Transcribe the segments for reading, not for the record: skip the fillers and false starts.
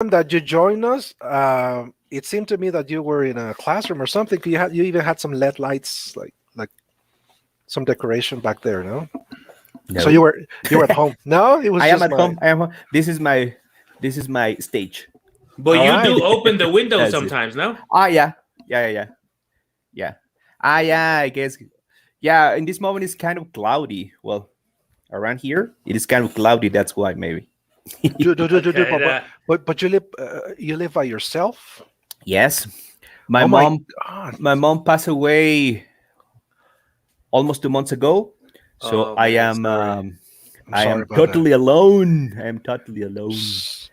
that you joined us, it seemed to me that you were in a classroom or something. You even had some LED lights, like some decoration back there. No, so No, you were at home. No, it was I am just at my. home. I am. This is my stage. But All you right. do open the window That's it. sometimes, no? Ah, yeah, yeah. Yeah. I guess. Yeah. In this moment, it's kind of cloudy. Well, around here, it is kind of cloudy. That's why maybe. Do, Okay. but you live by yourself. Yes, my Oh my mom. God! My mom passed away almost 2 months ago, so Oh I man, am. sorry. I'm I sorry am about that. totally alone. I am totally alone.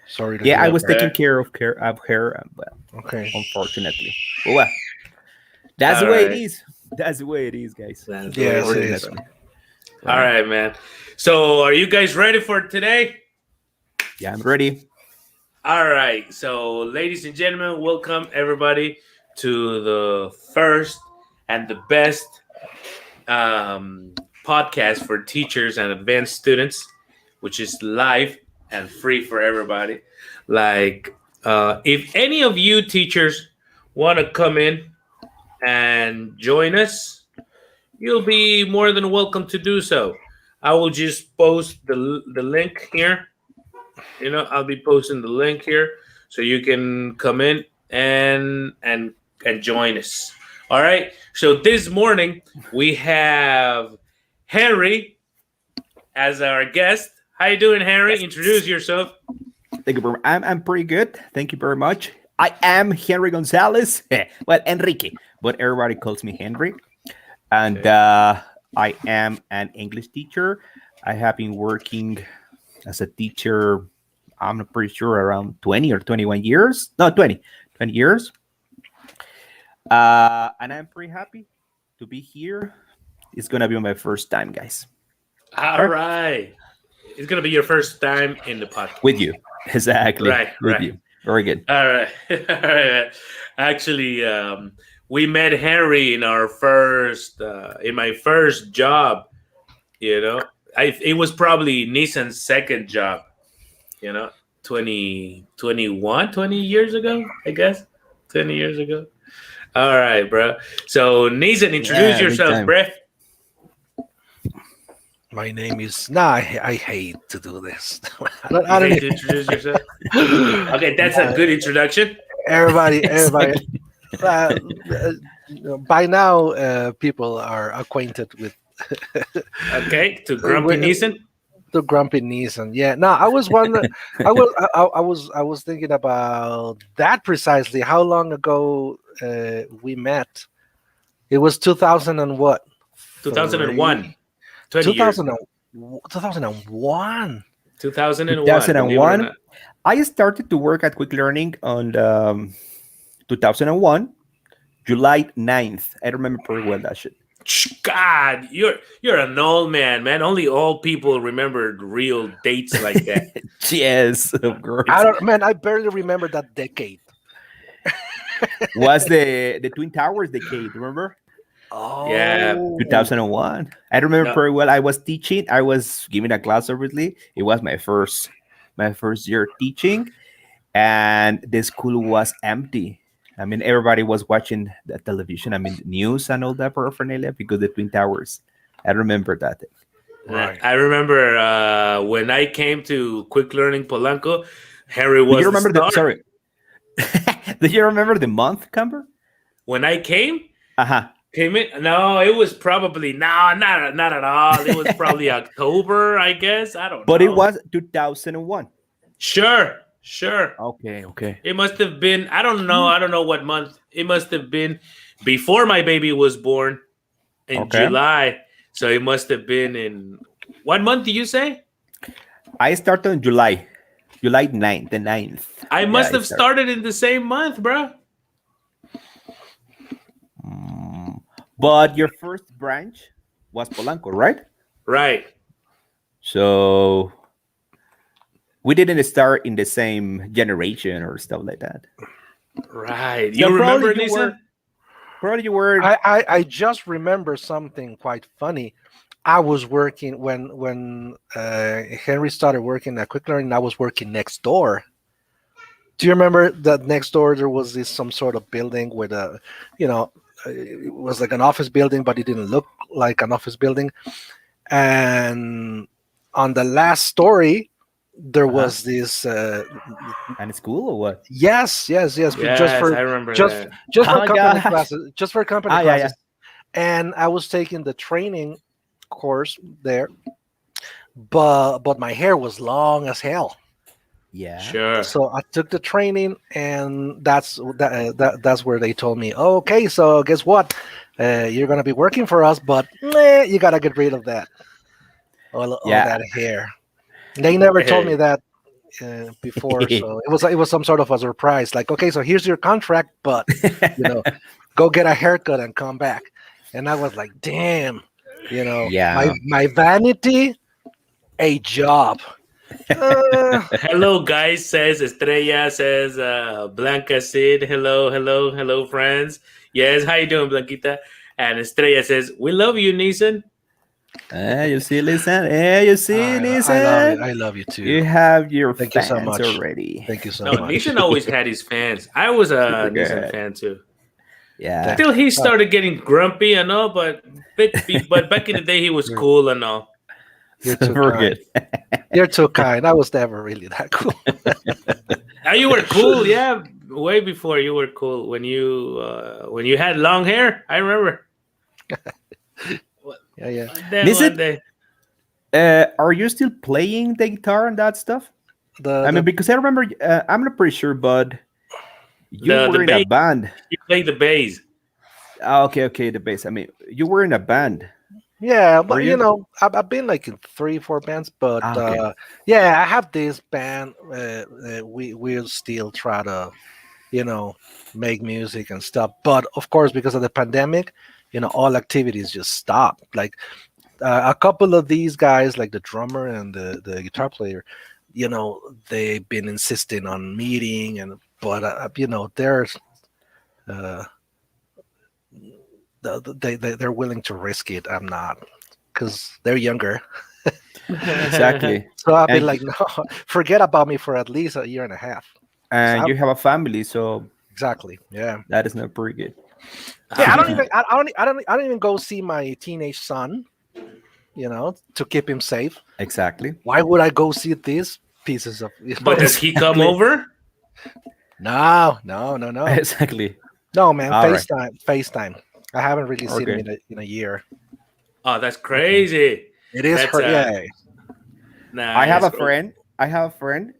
Sorry to Yeah, hear I that, was bro. taking Okay. care of her. Well, Okay. unfortunately. But well, that's the All way it right. is. That's the way it is, guys. That's the way it Yes, it is, is. bro. Unfortunately. All Right. right, man. So, are you guys ready for today? Yeah, I'm ready. All right. So, ladies and gentlemen, welcome everybody to the first and the best podcast for teachers and advanced students, which is live and free for everybody. Like, if any of you teachers want to come in and join us, you'll be more than welcome to do so. I will just post the link here. I'll be posting the link here so you can come in and join us. All right. So this morning we have Henry as our guest. How you doing, Henry? Introduce Yes. yourself. Thank you very much. I'm pretty good. Thank you very much. I am Henry Gonzalez. Well, Enrique, but everybody calls me Henry. And Okay. I am an English teacher. I have been working as a teacher, I'm not pretty sure, around 20 or 21 years. No, 20 years. And I'm pretty happy to be here. It's going to be my first time, guys. All Sure. right. It's gonna be your first time in the With podcast. you. Exactly. Right. With Right. you. Very good. All right. All right. Actually, we met Henry in our first, in my first job. You know, it was probably Nissan's second job. You know, 20 years ago, I guess. 20 years ago. All right, bro. So Nissan, introduce Yeah, big yourself, time. bruh. My name is. Nah, I hate to do this. You I don't. hate to introduce yourself. Okay, that's a Nah, good introduction. everybody. Exactly. Uh, by now, people are acquainted Okay, to Grumpy with Nissan. the grumpy knees, and yeah. No, I was wondering. I was thinking about that precisely. How long ago we met? It was 2000 and what? 2001. Three. 20 years 2000 ago. 2001. 2001, believe it or 2001. not. I started to work at Quick Learning on 2001, July 9th. I remember pretty well that shit. God, you're an old man, man. Only old people remember real dates like that. Yes, of I course. don't, man. I barely remember that decade. Was the Twin Towers decade, remember? Yeah. Oh, 2001. I remember No. pretty well. I was teaching. I was giving a class, obviously. It was my first year teaching, and the school was empty. I mean, everybody was watching the television. I mean, the news and all that paraphernalia because the Twin Towers. I remember that. right. I remember when I came to Quick Learning Polanco, Henry Do you was the remember the? star. Sorry. Do you remember the month, Camber? When I Uh huh. came in, no, it was probably no, not at all. It was probably October, I guess. I don't But it know. was 2001. Sure, sure. Okay. Okay. It must have been. I don't know. I don't know what month. It must have been before my baby was born in Okay. July. So it must have been in what month do you say? I started on July 9th, the 9th. I Yeah, must I have started. started in the same month, bro. Mm, But your first branch was Polanco, right? Right. So we didn't start in the same generation or stuff like that. Right. So You remember Nissan? probably you were. I just remember something quite funny. I was working when Henry started working at Quick Learning. I was working next door, Do you remember that next door there was this some sort of building with a, you know, it was like an office building, but it didn't look like an office building. And on the last story, there Uh-huh. was this. And it's cool or what? Yes, yes, yes. Yes, I remember Just that. just Oh for my company gosh. classes, just for company Ah, yeah, yeah. classes. And I was taking the training course there, but my hair was long as hell. Yeah. Sure. So I took the training, and that's where they told me, okay, so guess what? You're gonna be working for us, but you gotta get rid of that all Yeah. that hair. They never told me Hey, that before, so it was some sort of a surprise. Like, okay, so here's your contract, but you know, go get a haircut and come back. And I was like, damn, my Yeah. my vanity, a job. Uh, hello, guys. Says Estrella. Says Blanca Sid. Hello, hello, hello, friends. Yes, how you doing, Blanquita? And Estrella says, "We love you, Neeson." You see, listen. You see, I love you. listen. I love you too. You have your Thank you so fans much. already. Thank you so No, much. Neeson always had his fans. I was a Super Neeson good. fan too. Yeah. Thank Till he uh, started getting grumpy and all, but back in the day he was you're cool and all. you're too Super kind. good. You're too kind. I was never really that cool. Now you were cool, yeah. Way before you were cool when you had long hair. I remember. Yeah, yeah. One Listen, day. are you still playing the guitar and that stuff? The I mean, the because I remember, I'm not pretty sure, but you The were in a bass. band. You played the bass. Ah, okay, okay, the bass. I mean, you were in a band, Yeah, were but you? I've been like in 3, 4 bands, but Ah, okay. yeah, I have this band. We'll still try to, you know, make music and stuff. But of course, because of the pandemic, all activities just stopped. Like a couple of these guys, like the drummer and the guitar player, they've been insisting on meeting, and but there's uh, they're willing to risk it. I'm not, because they're younger. Exactly. So I've been And like, no, forget about me for at least a year and a half. So and you have a family, so exactly, yeah, that is not pretty good. yeah. I don't Ah, even, I don't even go see my teenage son. To keep him safe. Exactly. Why would I go see these pieces of? but does he come Exactly. over? No, no, no, no, Exactly. no, man. All right. FaceTime, FaceTime. I haven't really seen him Okay. in a year. Oh, that's Okay. crazy. It is That's her, yeah. I have nice. a friend. I have a friend.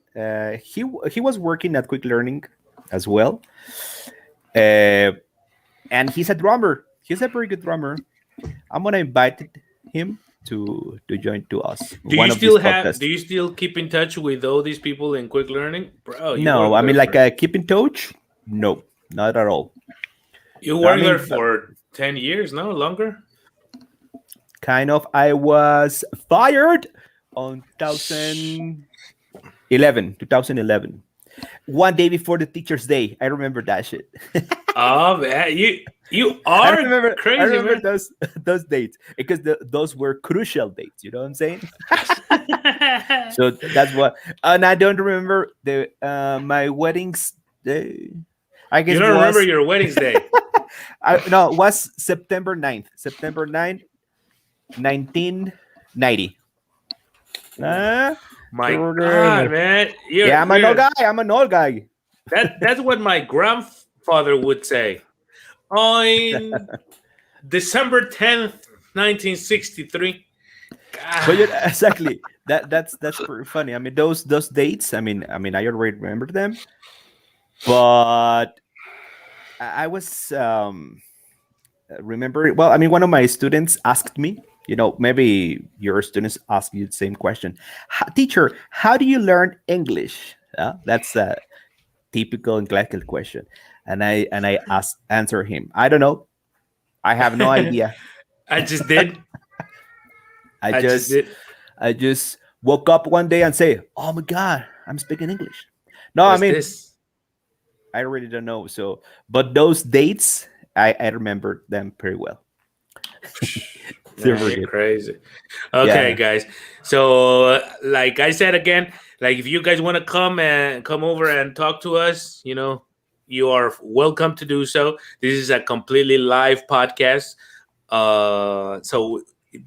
He was working at Quick Learning as well, uh, and he's a drummer. He's a pretty good drummer. I'm gonna invite him to join to us one of these Do podcasts. you still keep in touch with all these people in quick learning? Bro, you No, work I there mean like for keep in touch. No, not at all. you No, I work there mean for 10 years, no? Longer? kind of. I was fired on 2011. One day before the Teachers' Day. I remember that shit. Oh man, you I are remember. I crazy, remember man. those dates because those were crucial dates. You know what I'm saying? So that's what. And I don't remember the my wedding's day. I You guess don't remember was your wedding's day. no, it was September 9th. September 9th, 1990. Uh, My God, man. yeah, I'm an old You're guy. I'm an old guy. that's what my grandfather would say. On December 10th, 1963. But God. yeah, exactly. That's pretty funny. I mean, those dates. I already remember them, but I was remember. Well, I mean, one of my students asked me. Maybe your students ask you the same question. Teacher, how do you learn English? That's a typical and classical question. And I answer him. I don't know. I have no idea. I just did. I I just just did. I just woke up one day and say, "Oh my God, I'm speaking English." No, I What's mean this? I really don't know. But those dates, I remember them pretty well. Super You're good. crazy. Okay, Yeah. guys. So, like I said again, like if you guys want to come over and talk to us, you are welcome to do so. This is a completely live podcast. So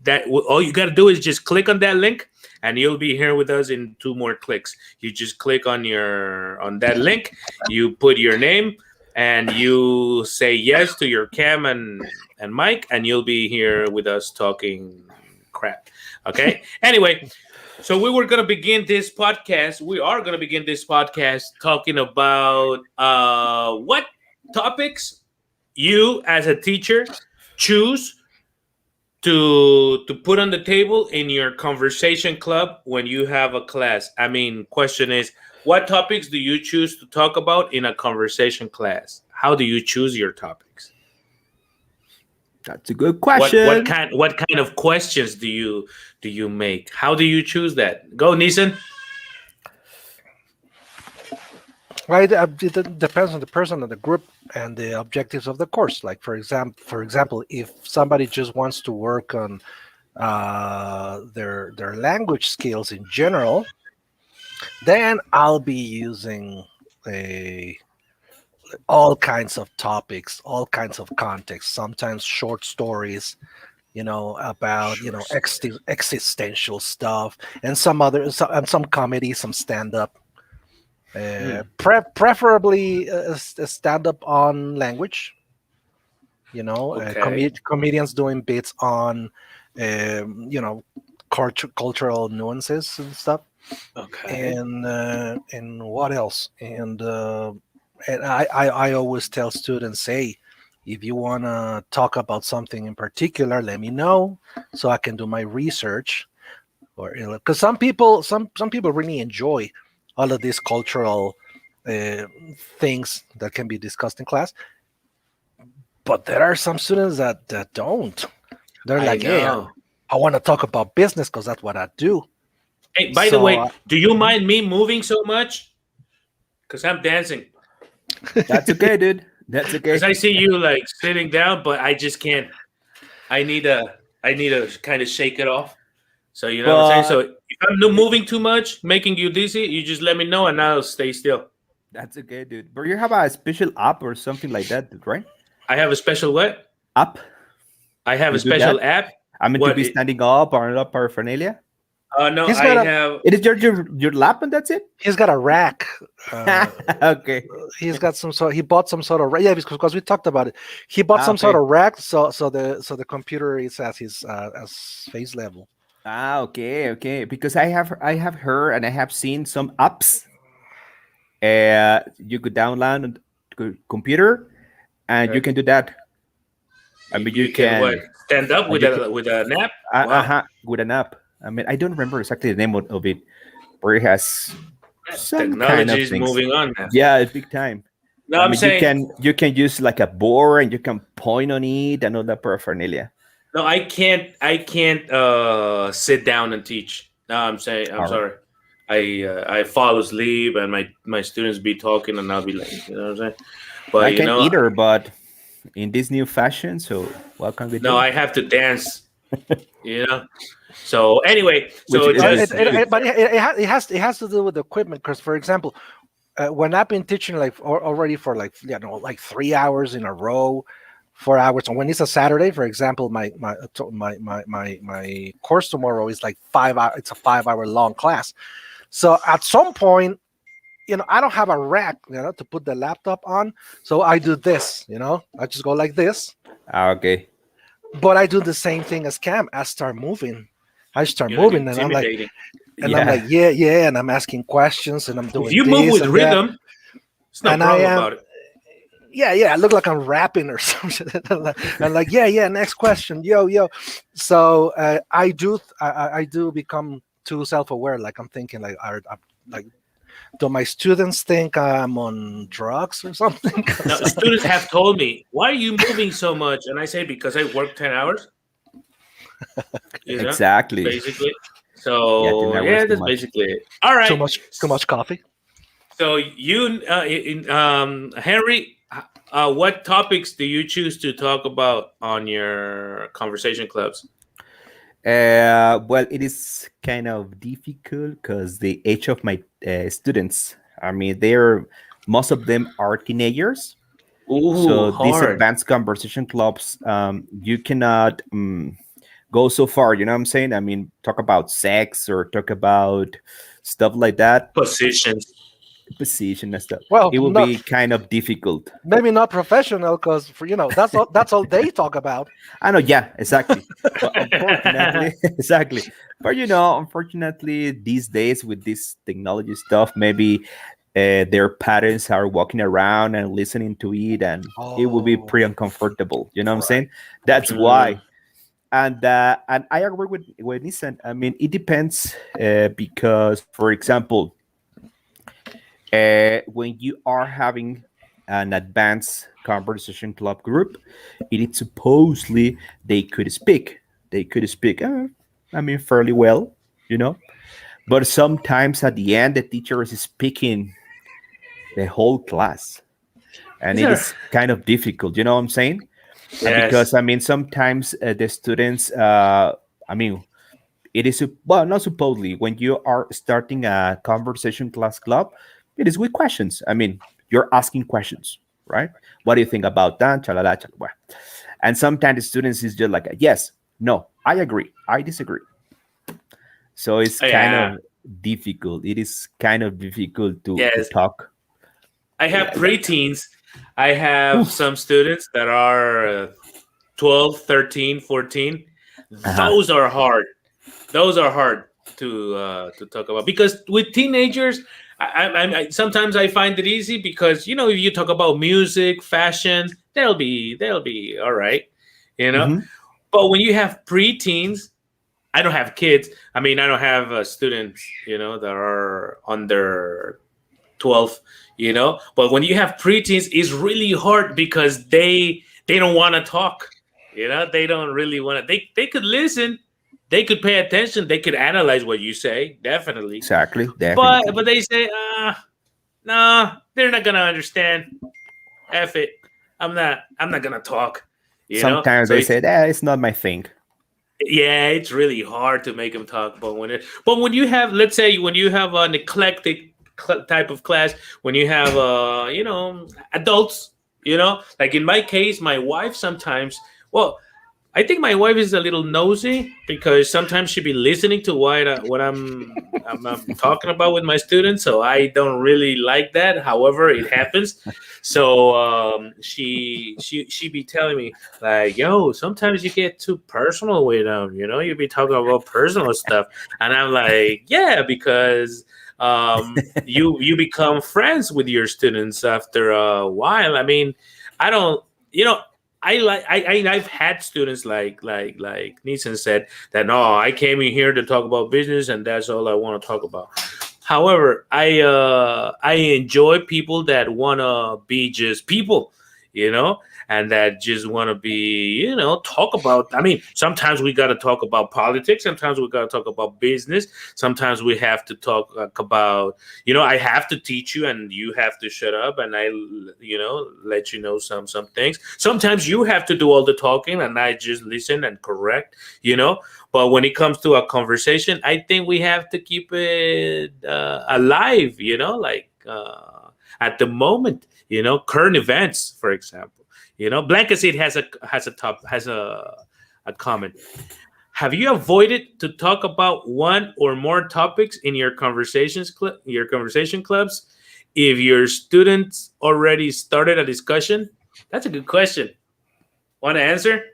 that all you got to do is just click on that link, and you'll be here with us in two more clicks. You just click on that link. You put your name, and you say yes to your cam and mic, and you'll be here with us talking crap. Okay. Anyway, so we were gonna begin this podcast. We are gonna begin this podcast talking about what topics you as a teacher choose to put on the table in your conversation club when you have a class. I mean, question is, what topics do you choose to talk about in a conversation class? How do you choose your topics? That's a good What what question. kind what kind of questions do you make? How do you choose that? Go, Nissan. Right, it depends on the person and the group and the objectives of the course. Like for example, if somebody just wants to work on their language skills in general, then I'll be using a all kinds of topics, all kinds of context. Sometimes short stories, about Sure. existential stuff, and and some comedy, some stand up. Hmm. Preferably a stand-up on language. Okay. Comedians doing bits on, cultural nuances and stuff. Okay. And what else? And I always tell students, hey, if you want to talk about something in particular, let me know so I can do my research. Or because some people really enjoy all of these cultural uh, things that can be discussed in class, but there are some students that don't. They're I like, hey, know. I want to talk about business because that's what I do. Hey, by the So way, do you mhm. mind me moving so much? Because I'm dancing. That's okay, dude. That's Because okay. I see you like sitting down, but I just can't. I need to kind of shake it off. So you know what I'm saying. But So if I'm moving too much, making you dizzy, you just let me know, and I'll stay still. that's okay, dude. But you have a special app or something like that, dude, right? I have a special what? App I have a to do special that. app. I mean, to What? be standing up or not paraphernalia. No, he's I got a have. It is your lap and that's it. he's got a rack. Uh, Okay. he bought some sort of yeah, because we talked about it. He bought some sort Okay. of rack, so the computer is at his as face level. Okay. Okay. Because I have heard and I have seen some apps. You could download on the computer and you Okay. can do that. I mean, You can what? Stand up with you can a nap. Wow. with an app. I mean, I don't remember exactly the name of it, where it has some kind Technology of is things. moving on now. Yeah, it's big time. No, I I'm mean, you saying can use like a board and you can point on it and all that paraphernalia. no. I can't sit down and teach. No, I'm saying I'm Or sorry. I fall asleep and my students be talking and I'll be like, you know what I'm saying. I But can either, but in this new fashion, so what can we no, do? I have to dance. You know. So anyway, Which so is just good. But it has to do with the equipment. Because, for example, when I've been teaching already for like 3 hours in a row, 4 hours, and when it's a Saturday, for example, my course tomorrow is like 5 hours. It's a 5 hour long class. So at some point, I don't have a rack, to put the laptop on. So I do this, I just go like this, Okay. but I do the same thing as Cam. I start moving. I start you're like moving, and intimidating. I'm like, Yeah. yeah, yeah, and I'm asking questions, and I'm If doing you move this with and that, rhythm, it's no and I problem am, about it. yeah, yeah, I look like I'm rapping or something. And like, yeah, yeah, next question, yo, yo. So I do become too self-aware. Like I'm thinking, like, do my students think I'm on drugs or something? Now, 'Cause students have told me, "Why are you moving so much?" And I say, "Because I work 10 hours." You know, Exactly. basically. Yeah, 10 So hours yeah, too that's much. basically it. All too right. much coffee. So Henry, what topics do you choose to talk about on your conversation clubs? Well, it is kind of difficult because the age of my students, I mean, they're most of them are teenagers. Ooh, So these hard. advanced conversation clubs, you cannot go so far. You know what I'm saying? I mean, talk about sex or talk about stuff like that, Positions. position and stuff. Well, It will not be kind of difficult. maybe not professional, because for that's all they talk about. I know, yeah, exactly. But unfortunately, exactly. But unfortunately, these days with this technology stuff, maybe their parents are walking around and listening to it, and it will be Oh, pretty uncomfortable. You know what I'm right. saying? That's Mm, why. And I agree with Nissan. I mean, it depends because, for example, when you are having an advanced conversation club group, it is supposedly they could speak. They could speak, I mean, fairly well, you know. But sometimes at the end, the teacher is speaking the whole class, and these it are is kind of difficult. You know what I'm saying? And yes. because I mean, sometimes the students, I mean, it is well, not supposedly when you are starting a conversation class club, it is with questions. I mean, you're asking questions, right? What do you think about that? Chalala, chalala. And sometimes the students is just like, yes, no, I agree, I disagree. So it's kind Yeah. of difficult. It is kind of difficult to Yes. talk. I have Yeah, that, preteens. I have oof. some students that are 12, 13, 14. Uh-huh. Those are hard. Those are hard to talk about because with teenagers, sometimes I find it easy because if you talk about music, fashion, they'll be all right, you know. Hmm. But when you have preteens, I don't have kids. I mean, I don't have students, that are under 12, But when you have preteens, it's really hard because they don't want to talk. They don't really want to. They could listen, they could pay attention, they could analyze what you say, definitely. Exactly, But definitely. they say, nah, they're not gonna understand. F it. I'm not gonna talk. Sometimes So they it's say, it's not my thing. yeah, it's really hard to make them talk. But when you have, let's say, when you have an eclectic type of class, when you have adults, like in my case, my wife sometimes. Well, I think my wife is a little nosy because sometimes she be listening to what I'm talking about with my students, so I don't really like that. However, it happens. So she be telling me like, "Yo, sometimes you get too personal with them. You be talking about personal stuff," and I'm like, "Yeah, because." You become friends with your students after a while. I mean, I don't, you know, I've had students like Neeson said that no, I came in here to talk about business and that's all I want to talk about. However, I enjoy people that wanna be just people, you know, and that just wanna be, talk about. I mean, sometimes we gotta talk about politics, sometimes we gotta talk about business, sometimes we have to talk about, I have to teach you and you have to shut up and let you know some things. Sometimes you have to do all the talking and I just listen and correct, you know. But when it comes to a conversation, I think we have to keep it alive, like at the moment, current events, for example. Blankacid has a comment. Have you avoided to talk about one or more topics in your your conversation clubs if your students already started a discussion? That's a good question. Want to answer?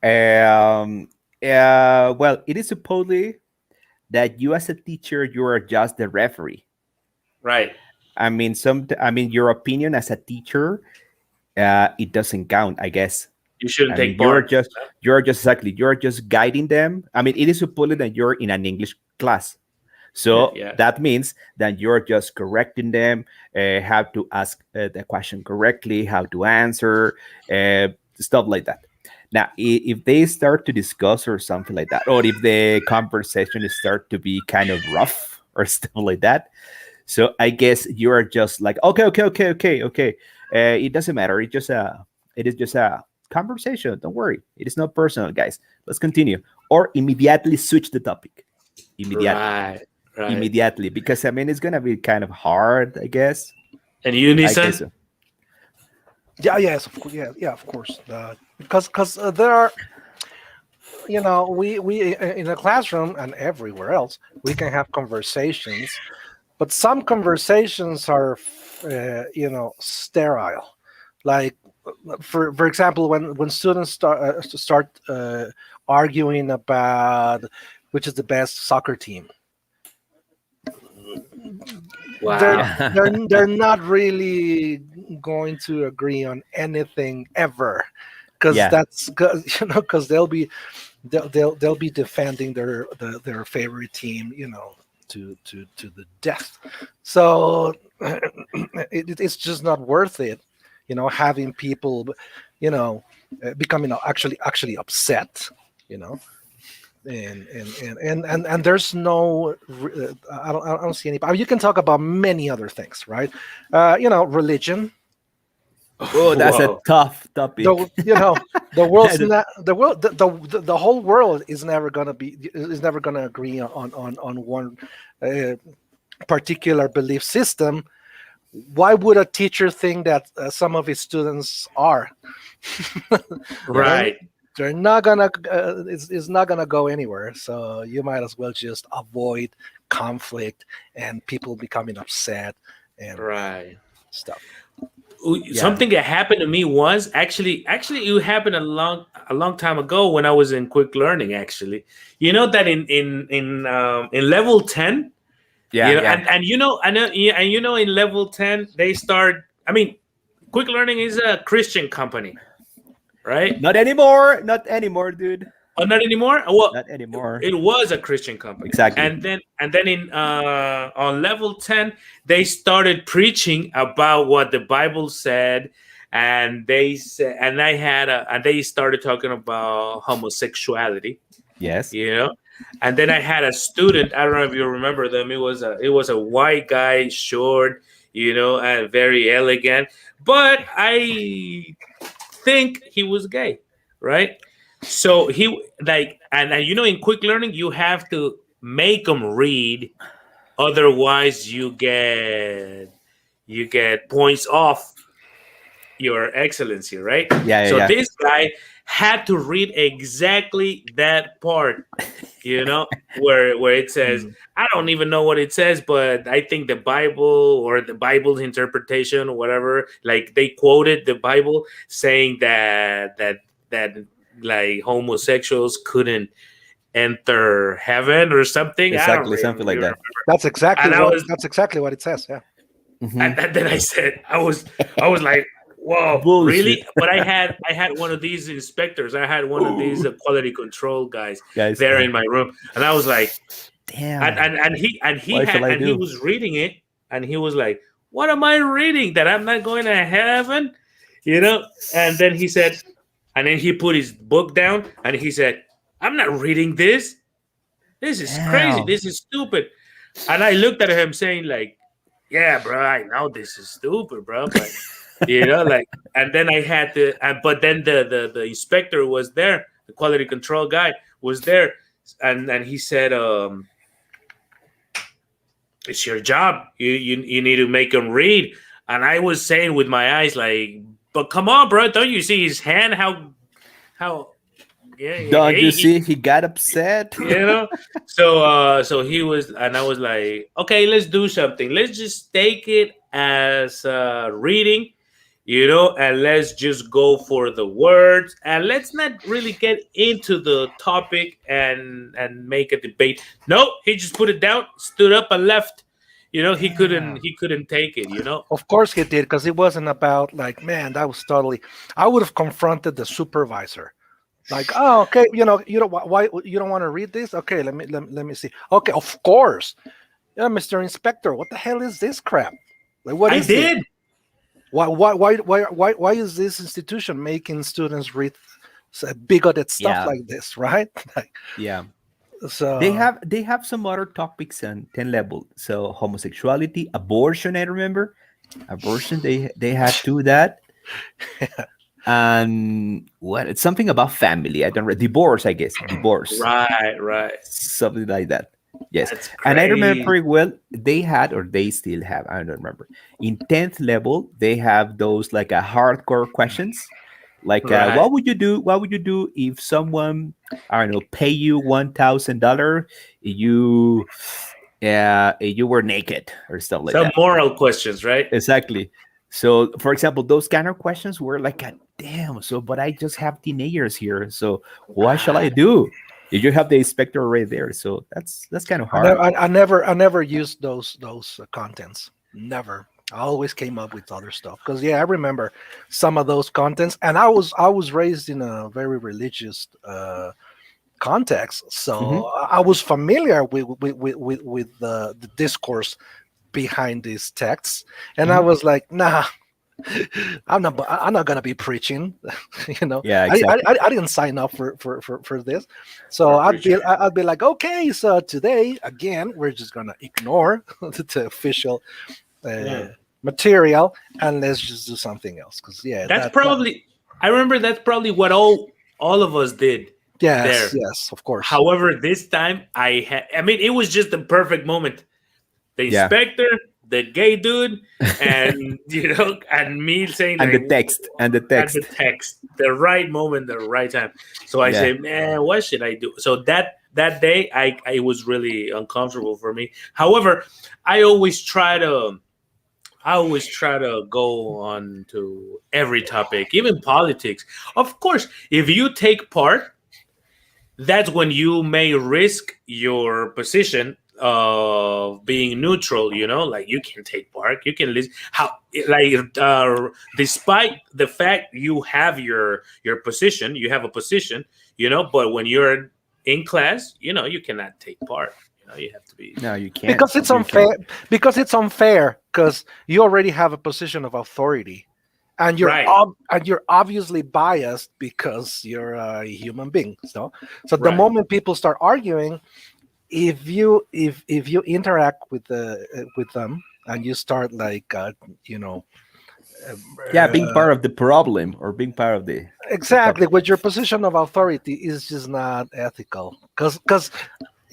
Um, well, it is supposedly that you as a teacher, you are just the referee. Right. I mean, your opinion as a teacher, it doesn't count, I guess. You shouldn't I mean, take part. you're just exactly, you're just guiding them. I mean, it is supposedly that you're in an English class. So Yeah. that means that you're just correcting them, how to ask the question correctly, how to answer, stuff like that. Now, if they start to discuss or something like that, or if the conversation start to be kind of rough or stuff like that, so I guess you are just like, okay, okay, okay, okay, okay. It doesn't matter. It is just a conversation. Don't worry. It is not personal, guys. Let's continue. Or immediately switch the topic. Immediately. Right. Right. Immediately. Because, I mean, it's going to be kind of hard, I guess. And you, I guess Nissan? so. Yeah, yes, of course. Yeah, yeah, of course. Because there are, we in a classroom and everywhere else, we can have conversations, but some conversations are, sterile. Like, for example, when students start arguing about which is the best soccer team, Wow. they're not really going to agree on anything ever, because Yeah. because they'll be defending their favorite team, to the death. So it's just not worth it, having people, becoming actually upset, you know and there's no I don't see any. I mean, you can talk about many other things, right? Religion. Oh, that's a Whoa. tough topic. The world's not the world. The whole world is never gonna agree on one particular belief system. Why would a teacher think that some of his students are? Right. They're not gonna. It's not gonna go anywhere. So you might as well just avoid conflict and people becoming upset and Right. stuff. Something that happened to me was actually it happened a long time ago when I was in quick learning. Actually, you know that in level 10, Yeah, yeah. and in level 10 they start. I mean, quick learning is a Christian company, right? Not anymore. Not anymore, dude. Oh, not anymore. Well, Not anymore. it was a Christian company. Exactly. And then in on level 10 they started preaching about what the Bible said, and they said, and they started talking about homosexuality, Yes. and then I had a student. I don't know if you remember them. It was a white guy, short, and very elegant, but I think he was gay, right? So he and in quick learning you have to make them read, otherwise you get points off your excellency, right? Yeah, So yeah. this guy had to read exactly that part, where it says, I don't even know what it says, but I think the Bible or the Bible's interpretation or whatever, like they quoted the Bible saying that like homosexuals couldn't enter heaven or something. I don't Exactly, something like really that. That's exactly And I what was- that's exactly what it says. Yeah. Mhm. And then I said, I was like, whoa, Bullshit. really? But I had one of these inspectors. I had one of these quality control guys Guys, there in my room, and I was like, damn. and What shall I he do? was reading it, and he was like, "What am I reading? That I'm not going to heaven?" And then he said, and then he put his book down, and he said, "I'm not reading this. This is crazy. Damn. This is stupid." And I looked at him saying, like, "Yeah, bro, I know this is stupid, bro, but." And then I had to, but then the inspector was there, the quality control guy was there, and he said, "It's your job. You need to make him read." And I was saying with my eyes, like, "But come on, bro, don't you see his hand? How? Yeah, Don't you he- see? He got upset. So he was, and I was like, okay, let's do something. Let's just take it as reading, and let's just go for the words, and let's not really get into the topic and make a debate. No, he just put it down, stood up, and left. He couldn't take it. Of course he did, because it wasn't about like, man, that was totally. I would have confronted the supervisor, like, oh, okay, why you don't want to read this? Okay, let me see. Okay, of course, Mr. Inspector, what the hell is this crap? Like, what I is this? did. Why is this institution making students read bigoted stuff Yeah. like this, right? Like, Yeah. so They have some other topics on 10 level. So homosexuality, abortion, I remember. Abortion, they had to do that. And what? It's something about family. I don't divorce. I guess divorce, Right, right. something like that. Yes, That's and I remember crazy. pretty well. They had, or they still have. I don't remember. In 10th level, they have those like a hardcore questions, like Right. what would you do? What would you do if someone, I don't know, pay you $1,000, you were naked or stuff like Some that. moral questions, right? Exactly. So, for example, those kind of questions were like, damn. So, but I just have teenagers here. So, what shall I Right. do? You have the inspector right there. So that's kind of hard. I never used those contents. Never. I always came up with other stuff because yeah, I remember some of those contents, and I was raised in a very religious context, so Hmm. I was familiar with the discourse behind these texts, and I Hmm. was like, nah, I'm not gonna be preaching. you know, Yeah, I, I exactly. I I didn't sign up for this, so For I'd preacher. be like, okay, so today again we're just gonna ignore the official uh, Yeah. material and let's just do something else. Because yeah, That's that probably I remember that's probably what all of us did yes, there. yes, of course. However, this time I mean it was just the perfect moment. The Yeah. inspector, the gay dude, and and me saying And like the text. And the at the text. text, the right moment, the right time. So I Yeah. say, man, what should I do? So that day, I it was really uncomfortable for me. However, I always try to I always try to go on to every topic, even politics. Of course, if you take part, that's when you may risk your position of being neutral. Like you can take part, you can listen. How like despite the fact you have your position, you have a position. But when you're in class, you cannot take part. You have to be. No, you can't. Because it's You unfair. can't. Because it's unfair. Because you already have a position of authority, and Right, you're obviously biased because you're a human being. So the right. moment people start arguing, if you interact with them and you start like you know Yeah, being uh, part of the problem or being part of the exactly topic. with your position of authority is just not ethical because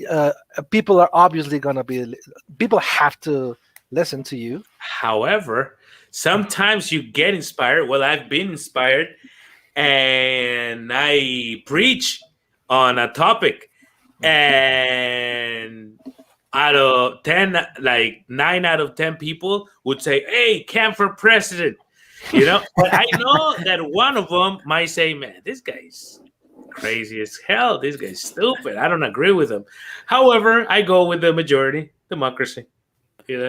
uh, people are obviously gonna be people have to listen to you. However, sometimes you get inspired. Well, I've been inspired, and I preach on a topic, and out of 10, like 9 out of 10 people would say, hey, Cam for president. But I know that one of them might say, man, this guy's crazy as hell. This guy's stupid. I don't agree with him. However, I go with the majority, democracy.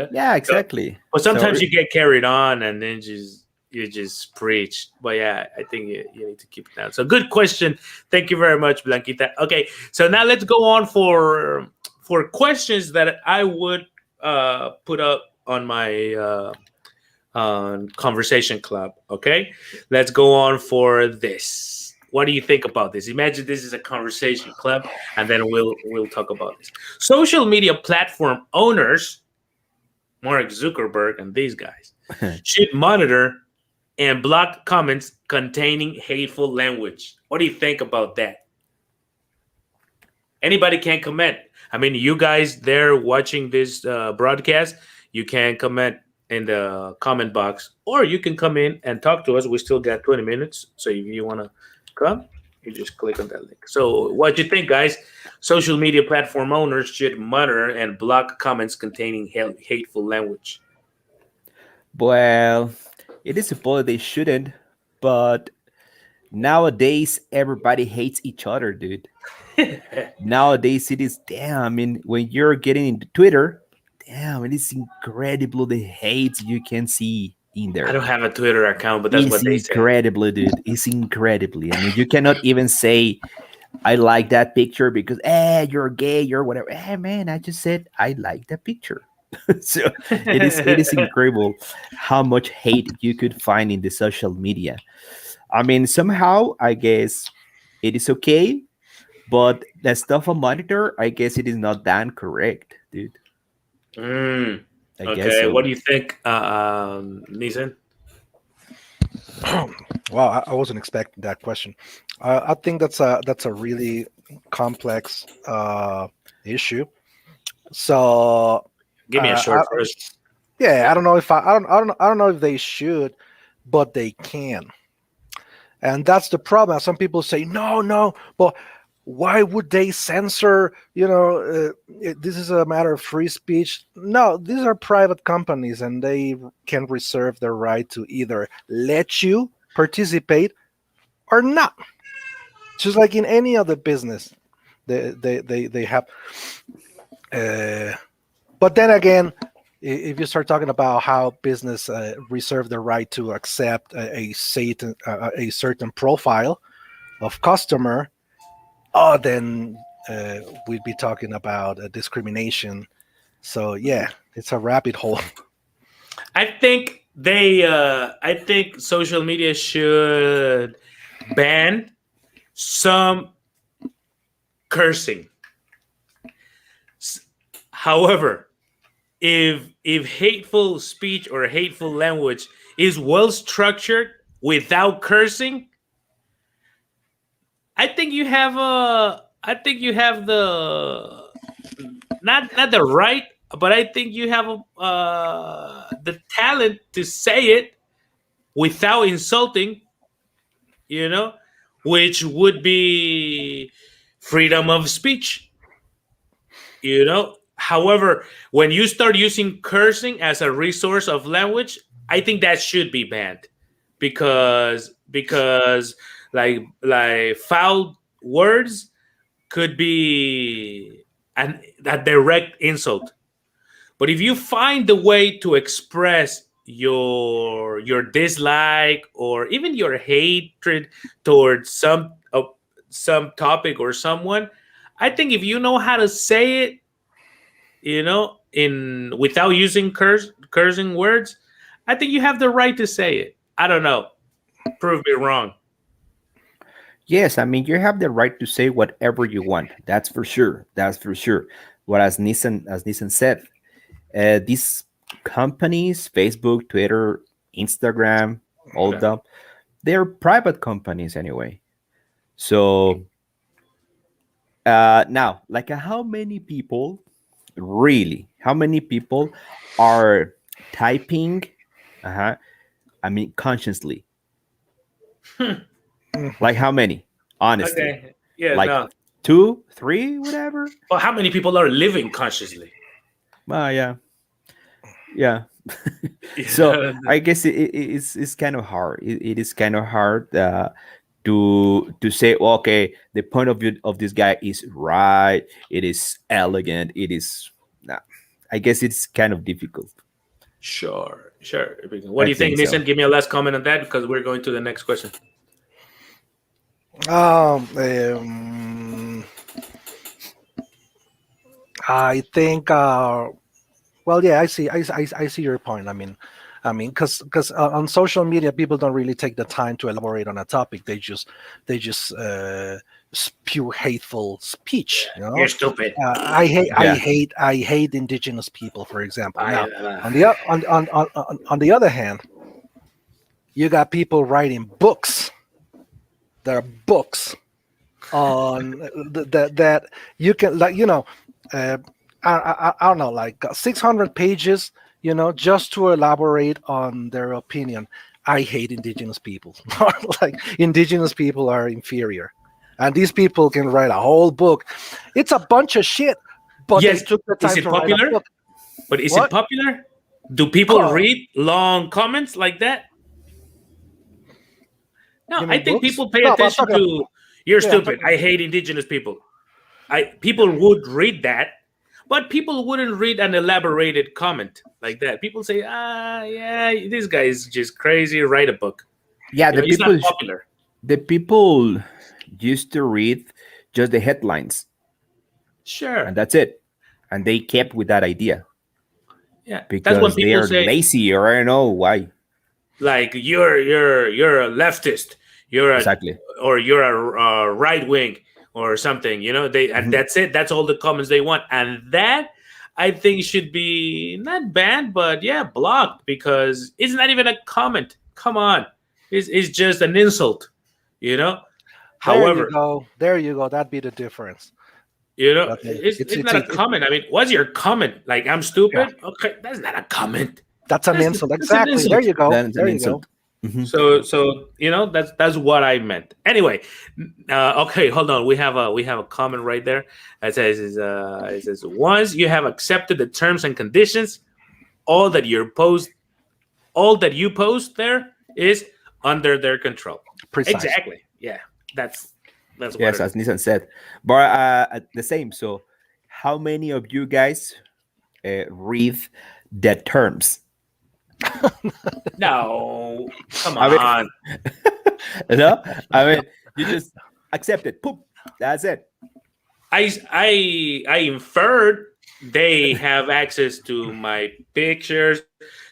Yeah, So, exactly. but So sometimes you get carried on and then you just preach. But yeah, I think you need to keep it down. So good question. Thank you very much, Blanquita. Okay, so now let's go on for questions that I would put up on my on conversation club. Okay, let's go on for this. What do you think about this? Imagine this is a conversation club, and then we'll talk about this. Social media platform owners, Mark Zuckerberg and these guys, should monitor and block comments containing hateful language. What do you think about that? Anybody can comment. I mean, you guys there watching this broadcast, you can comment in the comment box, or you can come in and talk to us. We still got 20 minutes, so if you want to come, you just click on that link. So, what do you think, guys? Social media platform owners should monitor and block comments containing hateful language. well, it is supposed they shouldn't, but nowadays everybody hates each other, dude. Nowadays it is damn. I mean, when you're getting into Twitter, damn, it is incredible the hate you can see in I there. don't have a Twitter account, but that's It's what they say. incredibly, dude. It's incredibly. I mean, you cannot even say I like that picture because you're gay, you're whatever. Man, I just said I like that picture. So it is incredible how much hate you could find in the social media. I mean, somehow I guess it is okay, but the stuff on monitor, I guess it is not that correct, dude. Mm, I guess okay, so. what do you think, Nissan? Well, I wasn't expecting that question. I think that's a really complex issue. So, Give me a I, short first. yeah, I don't know if I don't know if they should, but they can, and that's the problem. Some people say no, no, but why would they censor? This is a matter of free speech. No, these are private companies, and they can reserve the right to either let you participate or not. Just like in any other business, they have. Uh, but then again, if you start talking about how business reserve the right to accept a certain profile of customer, then we'd be talking about discrimination. So yeah, it's a rabbit hole. I think social media should ban some cursing. However, if hateful speech or hateful language is well structured without cursing, I think you have the not the right, but I think you have the talent to say it without insulting, you know, which would be freedom of speech, you know. However, when you start using cursing as a resource of language, I think that should be banned because like foul words could be a direct insult. But if you find the way to express your dislike or even your hatred towards some topic or someone, I think if you know how to say it, in without using cursing words, I think you have the right to say it. I don't know. Prove me wrong. Yes, I mean you have the right to say whatever you want. That's for sure. That's for sure. What as Nissan said, these companies, Facebook, Twitter, Instagram, all of Okay. them, they're private companies anyway. So now, like, how many people really? How many people are typing? Uh-huh. I mean, consciously. Like how many? Honestly, Okay. Yeah. like No. two, three, whatever. Well, how many people are living consciously? Yeah, yeah. So Yeah. I guess it's kind of hard. It is kind of hard to say, okay, the point of view of this guy is right. It is elegant. It is. Nah, I guess it's kind of difficult. Sure. Sure. What I do you think, think so. Nissan? Give me a last comment on that because we're going to the next question. I think. Well, yeah, I see your point. Because on social media, people don't really take the time to elaborate on a topic. They just spew hateful speech. You're stupid. I hate I Yeah. hate I hate indigenous people, for example. I, Now, on the other hand, you got people writing books. There are books on that you can, like, uh, I don't know, like 600 pages, just to elaborate on their opinion. I hate indigenous people. Like, indigenous people are inferior, and these people can write a whole book. It's a bunch of shit, but they yes. took the Is time it to write a popular? book. But is it What? popular? Do people Call, read long comments like that? No, you I mean think books? people pay No, but I'm attention talking about, to you're yeah, I'm stupid. talking. I hate indigenous people. I people would read that, but people wouldn't read an elaborated comment like that. People say, yeah, this guy is just crazy. Write a book. Yeah, It's not popular. the people used to read just the headlines, and Sure. that's it, and they kept with that idea Yeah, that's when because they people are say lazy, or I don't know why. like you're a leftist, you're a Exactly. or you're a right wing or something. They and Mhm. that's it. That's all the comments they want, and that I think should be not banned, but yeah, blocked because it's not even a comment. Come on, It's just an insult, you know. There you However, go. There you go. That'd be the difference. But it's not a comment. I mean, what's your comment? Like, I'm yeah, stupid? Okay, that's not a comment. that's an That's insult. that's an Exactly. There insult. you go. That's an There you go. insult. Mhm. So that's what I meant. Anyway, okay, hold on. We have a comment right there. It says once you have accepted the terms and conditions, all that you post, all that you post there is under their control. Precise. Exactly. Yeah. That's what Yes, it as is. Nissan said. But the same. So, how many of you guys read the terms? No, come I mean, on. no, I mean, you just accept it. Poop. That's it. I inferred they have access to my pictures.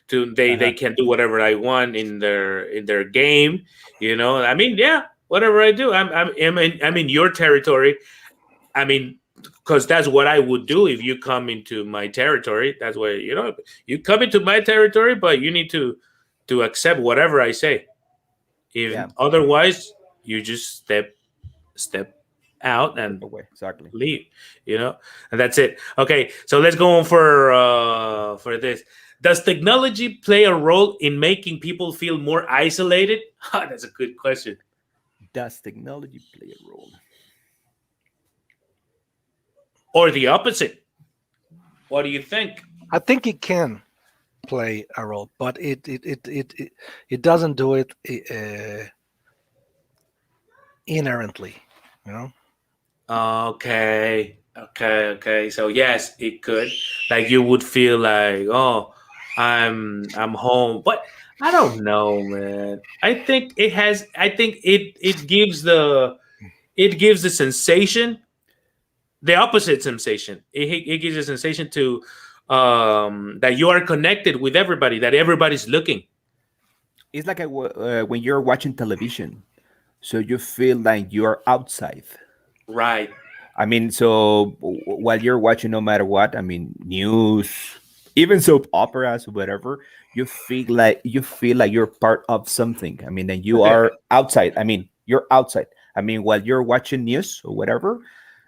To they Uh-huh. can do whatever I want in their game. I mean, yeah, whatever I do, I'm in your territory. I mean, because that's what I would do if you come into my territory. That's why you come into my territory, but you need to accept whatever I say. If Yeah. otherwise, you just step out Step and away. Exactly. leave. And that's it. Okay, so let's go on for this. Does technology play a role in making people feel more isolated? That's a good question. Does technology play a role? Or the opposite? What do you think? I think it can play a role, but it doesn't do it inherently. You know. Okay. So yes, it could. Like you would feel like, oh, I'm home, but I don't know, man. I think it gives the sensation, the opposite sensation. It gives a sensation to that you are connected with everybody, that everybody's looking. It's like when you're watching television, so you feel like you're outside. Right. I mean, so while you're watching, no matter what, I mean, news, even soap operas or whatever, you feel like you're part of something. I mean, and you are outside. I mean, you're outside. I mean, while you're watching news or whatever,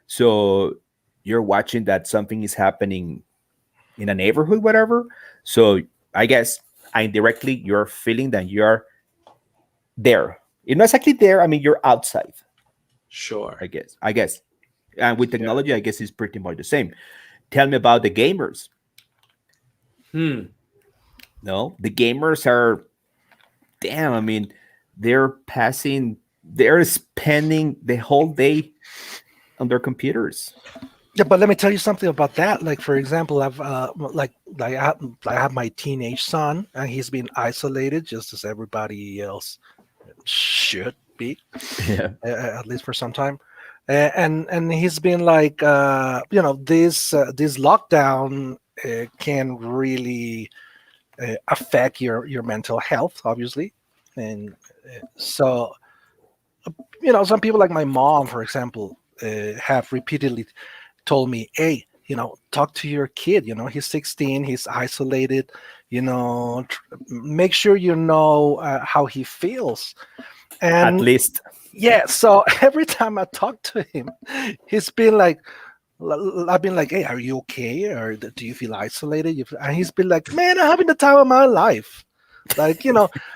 so you're watching that something is happening in a neighborhood, whatever. So I guess indirectly you're feeling that you're there. You're not exactly there. I mean, you're outside. Sure. I guess. And with Yeah. technology, I guess it's pretty much the same. Tell me about the gamers. Hmm. No, the gamers are damn. I mean, they're spending the whole day on their computers. Yeah, but let me tell you something about that. Like for example, I've I have my teenage son, and he's been isolated just as everybody else should be, Yeah. at least for some time. And he's been like, this lockdown can really affect your mental health, obviously, and so some people like my mom, for example, have repeatedly told me, hey, talk to your kid. He's 16, he's isolated. Make sure how he feels. At And least. yeah, so every time I talk to him, he's been like, I've been like, hey, are you okay? Or do you feel isolated? And he's been like, man, I'm having the time of my life. Like,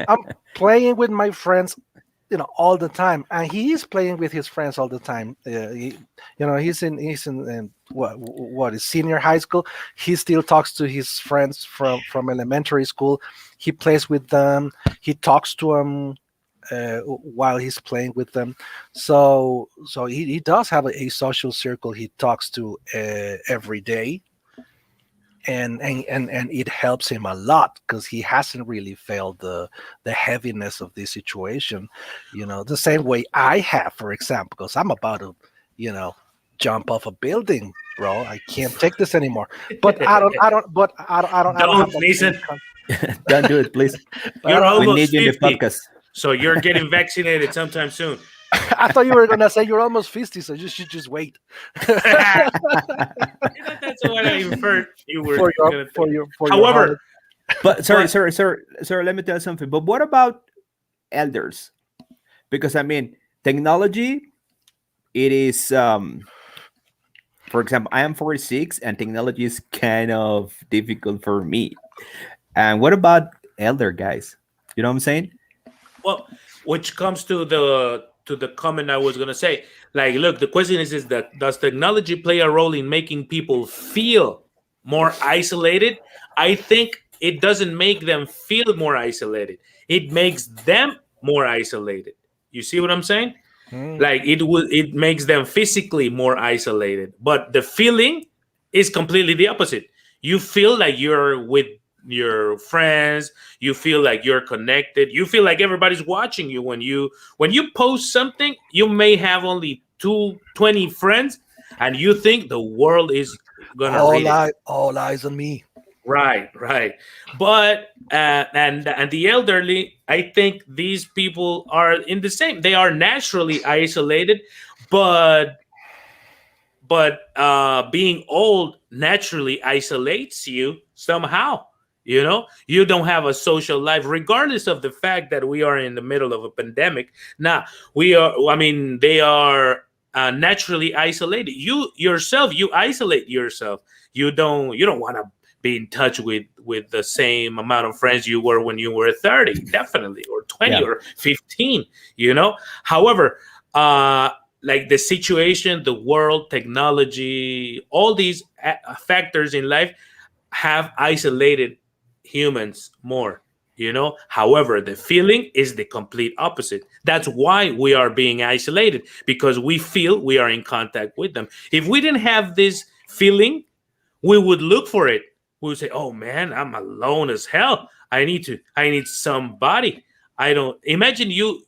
I'm playing with my friends, all the time, and he's playing with his friends all the time. He's in what is senior high school. He still talks to his friends from elementary school. He plays with them. He talks to them while he's playing with them. So he does have a social circle he talks to every day, and it helps him a lot because he hasn't really felt the heaviness of this situation, the same way I have, for example, because I'm about to jump off a building, bro. I can't take this anymore. But I don't have Don't that same listen. Don't do it, please. but I You're don't We almost need you in the 50, podcast. so you're getting vaccinated sometime soon. I thought you were gonna say you're almost 50, so you should just wait. That's what I inferred you were for your gonna for think. your for your However, But sorry, but sorry, sorry, sorry. Let me tell you something. But what about elders, because I mean, technology, it is, for example, I am 46 and technology is kind of difficult for me. And what about elder guys? You know what I'm saying? Well, which comes to the comment I was gonna say. Like, look, the question is that does technology play a role in making people feel more isolated? I think it doesn't make them feel more isolated. It makes them more isolated. You see what I'm saying? Hmm. Like it makes them physically more isolated, but the feeling is completely the opposite. You feel like you're with your friends, you feel like you're connected, you feel like everybody's watching you. When you post something, you may have only 20 friends, and you think the world is gonna read it. All eyes on me. Right, right. But and the elderly, I think these people are in the same. They are naturally isolated, but being old naturally isolates you somehow. You don't have a social life, regardless of the fact that we are in the middle of a pandemic. Now we are. I mean, they are naturally isolated. You yourself, you isolate yourself. You don't want to be in touch with the same amount of friends you were when you were 30, definitely, or 20 Yeah. or 15. However, like the situation, the world, technology, all these factors in life have isolated humans more. However, the feeling is the complete opposite. That's why we are being isolated, because we feel we are in contact with them. If we didn't have this feeling, we would look for it. We would say, "Oh man, I'm alone as hell. I need somebody." I don't imagine you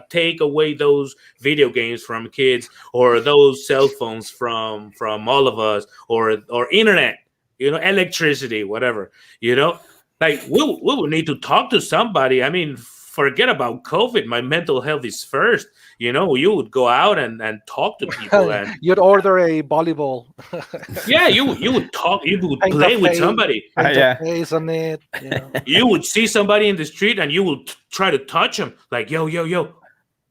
take away those video games from kids, or those cell phones from all of us, or internet, electricity, whatever. Like we would need to talk to somebody. I mean, forget about COVID. My mental health is first. You would go out and talk to people, and You'd order a volleyball, yeah, you would talk, you would paint a play with face, somebody. paint a Yeah. face on it. You know. You would see somebody in the street, and you will try to touch them, like, yo, yo, yo,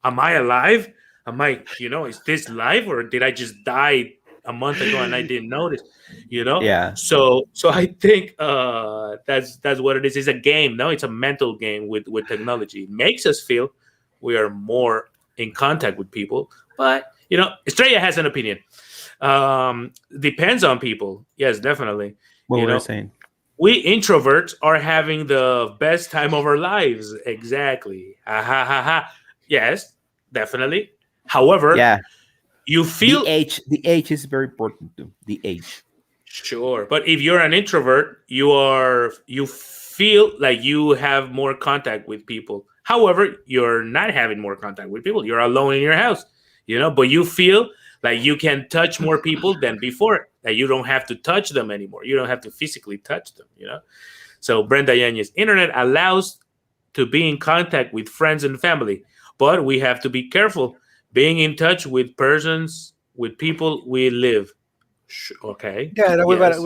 am I alive? Is this live, or did I just die a month ago and I didn't notice? Yeah. So I think that's what it is. It's a game. No, it's a mental game with technology. It makes us feel we are more in contact with people, but Estrella has an opinion. Depends on people. Yes, definitely. What You were you know, saying? we introverts are having the best time of our lives. Exactly. Ha ha ha ha. Yes, definitely. However, Yeah. you feel The age is very important too. The age. sure, but if you're an introvert, you feel like you have more contact with people. However, you're not having more contact with people. You're alone in your house, but you feel like you can touch more people than before. That you don't have to touch them anymore. You don't have to physically touch them. So Brenda Yanez, internet allows to be in contact with friends and family, but we have to be careful being in touch with people we live. Okay. Yeah, no, Yes.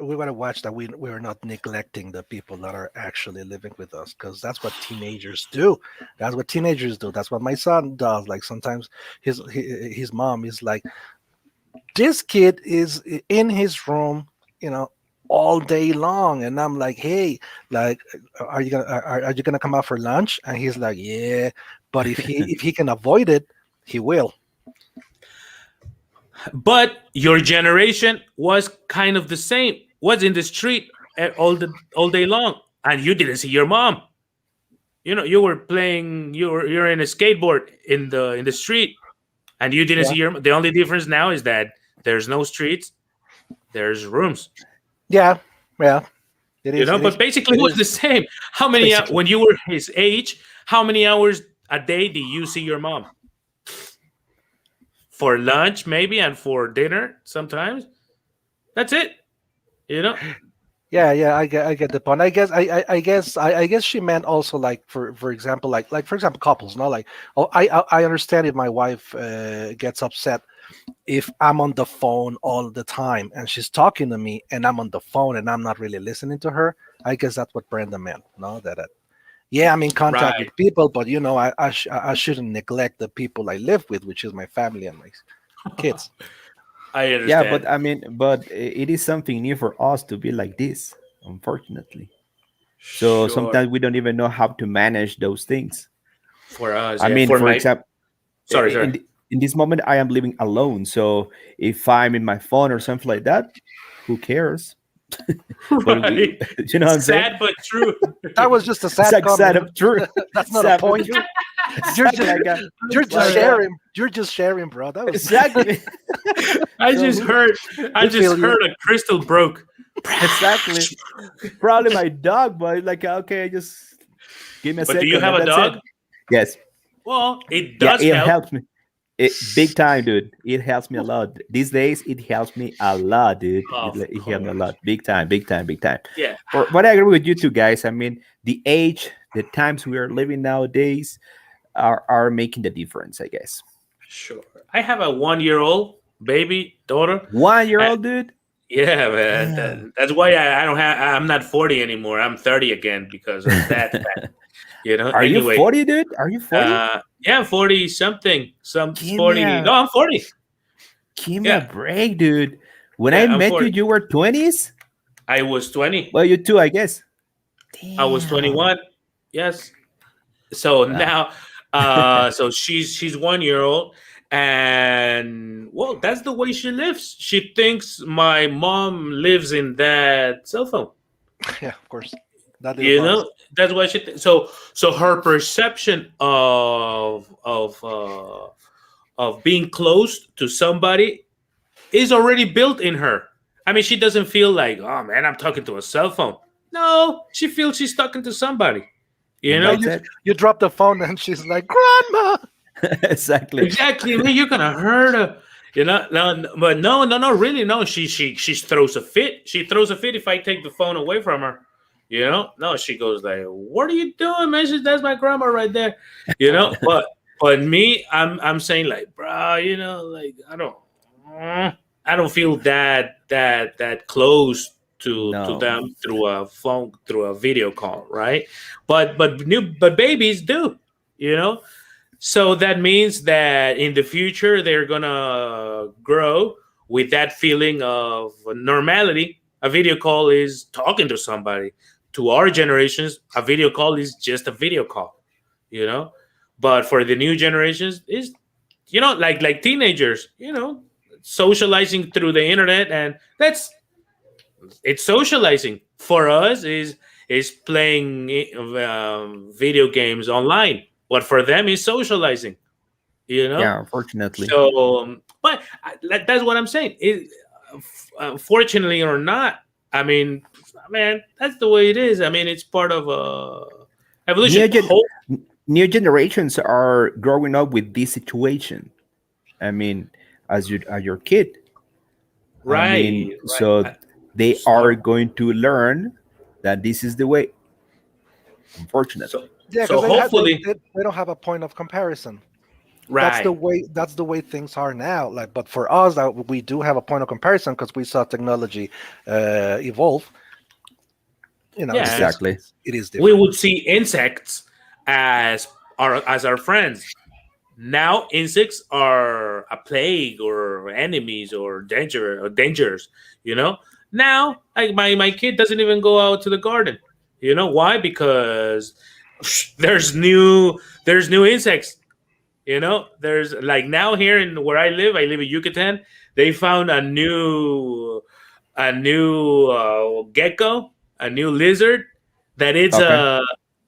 we gotta watch that we're not neglecting the people that are actually living with us, because that's what teenagers do. That's what teenagers do. That's what my son does. Like sometimes his mom is like, this kid is in his room, you know, all day long, and I'm like, hey, like, are you gonna come out for lunch? And he's like, yeah, but if he can avoid it, he will. But your generation was kind of the same. Was in the street all day long, and you didn't see your mom. You were playing. You're in a skateboard in the street, and you didn't Yeah, see your. The only difference now is that there's no streets. There's rooms. yeah, yeah. It is. It is. But basically it It was is the same. How many basically. when you were his age? How many hours a day do you see your mom? For lunch, maybe, and for dinner sometimes. That's it. You know. Yeah, yeah, I get the point. I guess she meant also, like, for example, like for example, couples. No, like, oh, I understand if my wife gets upset if I'm on the phone all the time and she's talking to me and I'm on the phone and I'm not really listening to her. I guess that's what Brenda meant. No, that Yeah, I'm in contact Right. with people, but I shouldn't neglect the people I live with, which is my family and my kids. I Yeah, understand. but I mean, but it is something new for us to be like this, unfortunately. So Sure. sometimes we don't even know how to manage those things. For us, I yeah. mean, For for my example, sorry, sorry. in this moment, I am living alone. So if I'm in my phone or something like that, who cares? But we, Right. you know what I'm saying? Sad but true. That was just a It's sad like sad comment. of true, That's not a sad but point. true. You're Exactly just like you're I'm just like sorry. sharing. You're just sharing, bro. That was exactly. I So just who heard I we just feel you. heard a crystal broke. exactly? Probably my dog, but like okay, just give me a But do you second have and a that's it. dog? Yes, Well, it yeah, does it help. helps me. Big time, dude. It helps me a lot. These days, it helps me a lot, dude. Of It helps me a course. lot. Big time, big time, big time. Yeah, But I agree with you two guys. I mean, the age, the times we are living nowadays are making the difference, I guess. sure. I have a 1 year old baby daughter. 1 year Uh, old, dude. yeah, man. Damn. That's why I don't have. I'm not 40 anymore. I'm 30 again because of that. Are you Anyway, 40, dude? Are you 40? yeah, 40 something. Some Give me 40. No, a I'm 40. give me a Yeah, break, dude. When I yeah, I'm met you, 40. you were 20s. I was 20. Well, you too, I guess. I was Damn. 21. Yes. So Wow. now, so she's 1 year old, and well, that's the way she lives. She thinks my mom lives in that cell phone. Yeah, of course. That little You box. know, that's why so her perception of being close to somebody is already built in her. I mean, she doesn't feel like, oh man, I'm talking to a cell phone. No, she feels she's talking to somebody. You And Yeah, know, that's you it. you drop the phone and she's like, "Grandma." Exactly. exactly, man. You're gonna hurt her. You know, no, but no, really, no. She throws a fit. She throws a fit if I take the phone away from her. You know, no, she goes like, "What are you doing, man? That's my grandma right there." You know, but me, I'm saying like, bro, you know, like I don't feel that close to No. them through a phone through a video call, right? But babies do, you know, so that means that in the future they're gonna grow with that feeling of normality. A video call is talking to somebody. To our generations, a video call is just a video call, you know. But for the new generations, is like teenagers, socializing through the internet, and it's socializing. For us is playing video games online. What for them is socializing, you know. Yeah, unfortunately. So, but that's what I'm saying. Fortunately or not, I mean, man, that's the way it is. I mean, it's part of evolution. New, gen- New generations are growing up with this situation. I mean, as your kid. I mean, Right, right. so they are Our, going to learn that this is the way, so unfortunately. Yeah, so because hopefully, they don't have a point of comparison. right. That's the way things are now. Like, but for us, that we do have a point of comparison because we saw technology evolve. Yeah, Exactly. It is we different. would see insects as our friends. Now insects are a plague or enemies or dangers. You know. Now, like my kid doesn't even go out to the garden. You know why? Because there's new insects. You know, there's like now here in where I live in Yucatan. They found a new gecko, a new lizard that it's Okay.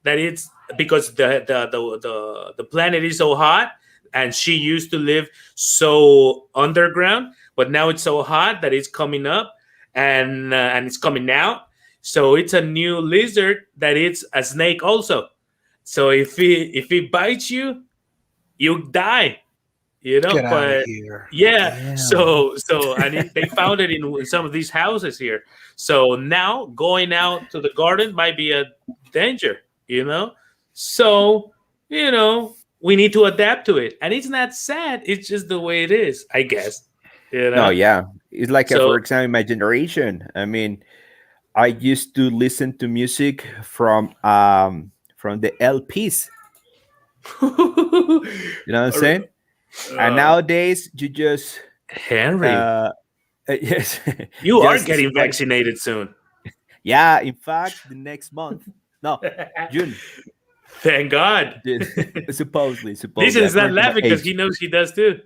that it's because the planet is so hot, and she used to live so underground, but now it's so hot that it's coming up, and it's coming out. So it's a new lizard that it's a snake also. So if it bites you, you die, Get out of but here. yeah, Damn. so they found it in some of these houses here. So now going out to the garden might be a danger, so we need to adapt to it, and it's not sad, it's just the way it is, I guess. No, yeah. It's like, for So example, my generation. I mean, I used to listen to music from the LPs. You You know what I'm saying? And nowadays, you just Henry, yes, you are just getting start. vaccinated soon. Yeah, in fact, the next month, no, June, Thank God. June. supposedly, Nissan's not according to my laughing because he age. knows he does too.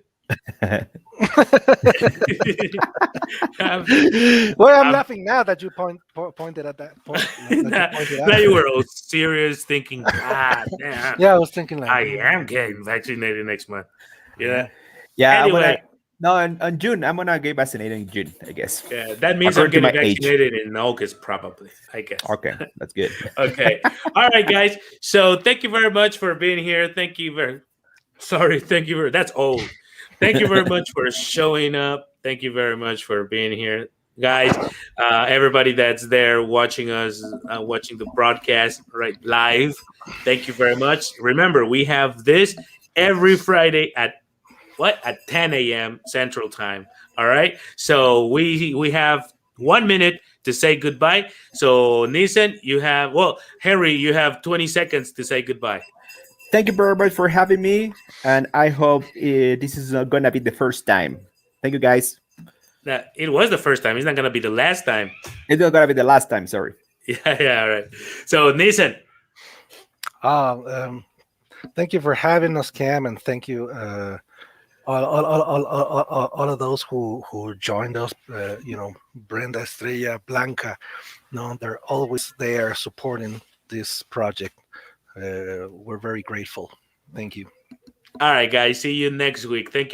I'm, Well, I'm I'm, laughing now that you pointed at that point. That you now, pointed now you out. were all serious, thinking, God damn, Yeah, I was thinking like, I am getting vaccinated next month. Yeah. yeah. Yeah, I'm Anyway, gonna. No, on June, I'm gonna get vaccinated in June, I guess, yeah, that means I'm according to getting my age. vaccinated in August, probably. I guess. Okay, that's good. Okay. All right, guys. So thank you very much for being here. Thank you very sorry. Thank you very that's old. Thank you very much for showing up. Thank you very much for being here. Guys, everybody that's there watching us, watching the broadcast right live. Thank you very much. Remember, we have this every Friday at what at 10 a.m. Central Time. All right. So we have 1 minute to say goodbye. So Nissan, you have Henry, you have 20 seconds to say goodbye. Thank you very much for having me, and I hope this is not gonna be the first time. Thank you, guys. Now, it was the first time. It's not gonna be the last time. It's not gonna be the last time. Sorry. Yeah, yeah, all right. So Nissan, Thank you for having us, Cam, and thank you all of those who joined us. Brenda, Estrella, Blanca. No, they're always there supporting this project. We're very grateful. Thank you. all right, guys. See you next week. Thank you.